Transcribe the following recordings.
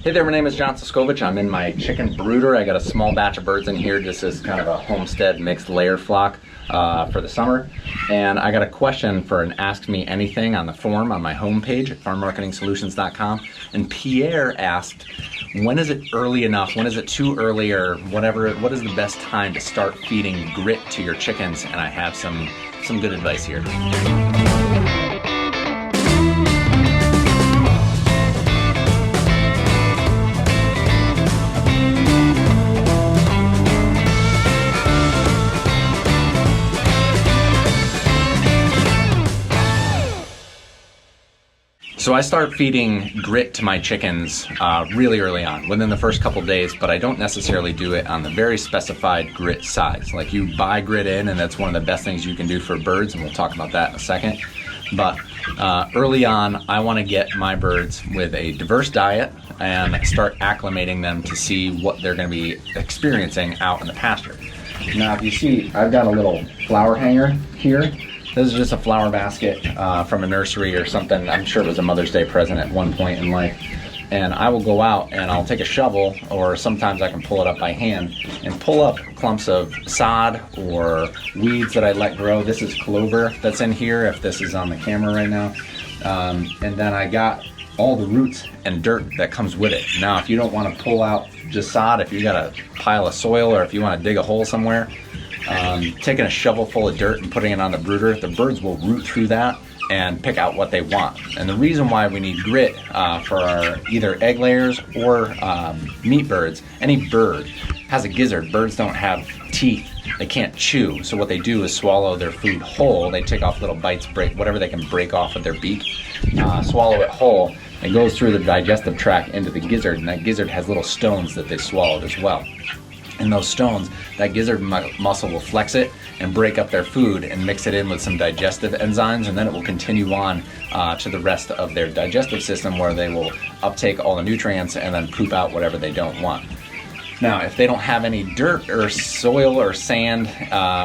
Hey there, my name is John Soskovich. I'm in my chicken brooder. I got a small batch of birds in here. This is kind of a homestead mixed layer flock for the summer. And I got a question for an Ask Me Anything on the form on my homepage at farmmarketingsolutions.com. And Pierre asked, when is it early enough? When is it too early or whatever? What is the best time to start feeding grit to your chickens? And I have some good advice here. So I start feeding grit to my chickens really early on, within the first couple days, but I don't necessarily do it on the very specified grit size. Like, you buy grit in, and that's one of the best things you can do for birds, and we'll talk about that in a second. But early on, I want to get my birds with a diverse diet and start acclimating them to see what they're going to be experiencing out in the pasture. Now, if you see, I've got a little flower hanger here. This is just a flower basket from a nursery or something. I'm sure it was a Mother's Day present at one point in life. And I will go out and I'll take a shovel, or sometimes I can pull it up by hand, and pull up clumps of sod or weeds that I let grow. This is clover that's in here, if this is on the camera right now. And then I got all the roots and dirt that comes with it. Now, if you don't want to pull out just sod, if you got a pile of soil, or if you want to dig a hole somewhere, taking a shovel full of dirt and putting it on the brooder, the birds will root through that and pick out what they want. And the reason why we need grit for our either egg layers or meat birds, any bird has a gizzard. Birds don't have teeth. They can't chew. So what they do is swallow their food whole. They take off little bites, break whatever they can break off with their beak, swallow it whole. It goes through the digestive tract into the gizzard, and that gizzard has little stones that they swallowed as well. And those stones, that gizzard muscle will flex it and break up their food and mix it in with some digestive enzymes, and then it will continue on to the rest of their digestive system, where they will uptake all the nutrients and then poop out whatever they don't want. Now, if they don't have any dirt or soil or sand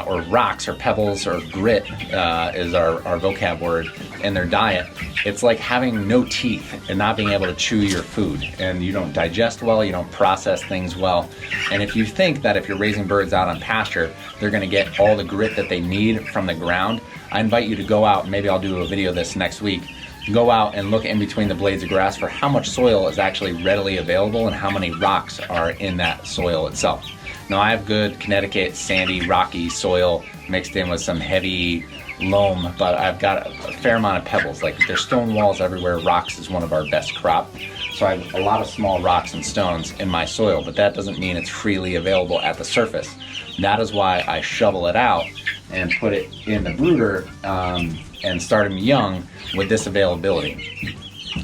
or rocks or pebbles or grit is our vocab word in their diet, it's like having no teeth and not being able to chew your food. And you don't digest well, you don't process things well. And if you think that if you're raising birds out on pasture, they're going to get all the grit that they need from the ground, I invite you to go out, and maybe I'll do a video of this next week, go out and look in between the blades of grass for how much soil is actually readily available and how many rocks are in that soil itself. Now, I have good Connecticut sandy rocky soil mixed in with some heavy loam, but I've got a fair amount of pebbles. Like, there's stone walls everywhere. Rocks is one of our best crop. So I have a lot of small rocks and stones in my soil, but that doesn't mean it's freely available at the surface. That is why I shovel it out and put it in the brooder and start them young with this availability.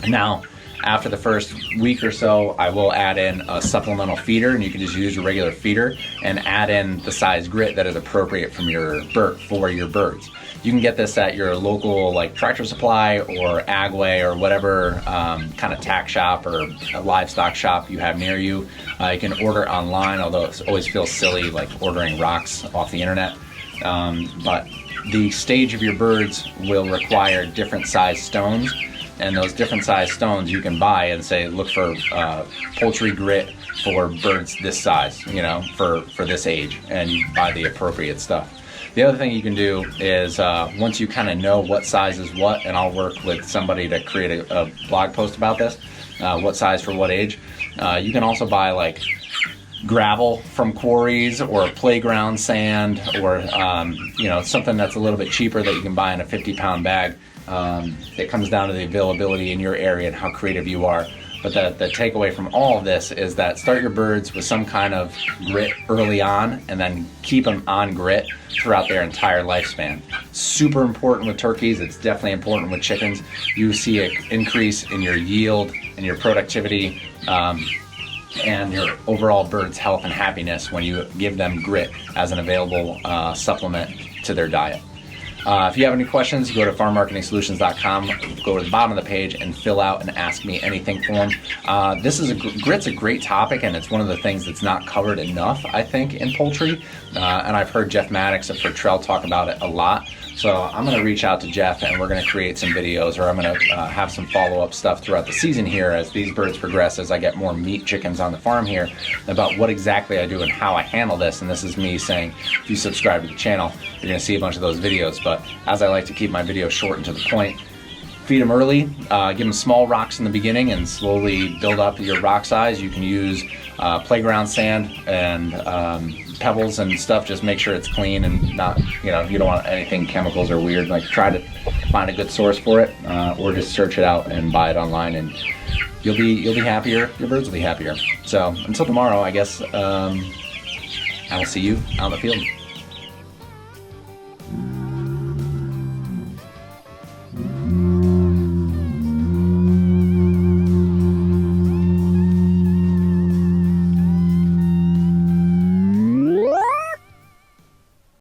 Now, after the first week or so, I will add in a supplemental feeder, and you can just use your regular feeder and add in the size grit that is appropriate for your birds. You can get this at your local, like, Tractor Supply or Agway or whatever kind of tack shop or a livestock shop you have near you. You can order online, although it always feels silly, like ordering rocks off the internet. But the stage of your birds will require different size stones, and those different size stones you can buy and say, look for poultry grit for birds this size, for this age, and you buy the appropriate stuff. The other thing you can do is once you kind of know what size is what, and I'll work with somebody to create a blog post about this, what size for what age, you can also buy like gravel from quarries or playground sand or something that's a little bit cheaper that you can buy in a 50-pound bag. It comes down to the availability in your area and how creative you are. But the takeaway from all of this is that start your birds with some kind of grit early on, and then keep them on grit throughout their entire lifespan. Super important with turkeys. It's definitely important with chickens. You see an increase in your yield and your productivity and your overall bird's health and happiness when you give them grit as an available supplement to their diet. If you have any questions, go to farmmarketingsolutions.com, go to the bottom of the page and fill out an Ask Me Anything form. Grit's a great topic, and it's one of the things that's not covered enough, I think, in poultry. And I've heard Jeff Maddox of Fertrell talk about it a lot. So I'm going to reach out to Jeff, and we're going to create some videos, or I'm going to have some follow-up stuff throughout the season here as these birds progress, as I get more meat chickens on the farm here, about what exactly I do and how I handle this. And this is me saying, if you subscribe to the channel, you're going to see a bunch of those videos. But as I like to keep my videos short and to the point, feed them early, give them small rocks in the beginning and slowly build up your rock size. You can use playground sand and pebbles and stuff. Just make sure it's clean and not, you don't want anything chemicals or weird. Like, try to find a good source for it, or just search it out and buy it online, and you'll be happier. Your birds will be happier. So until tomorrow, I guess, I will see you out in the field.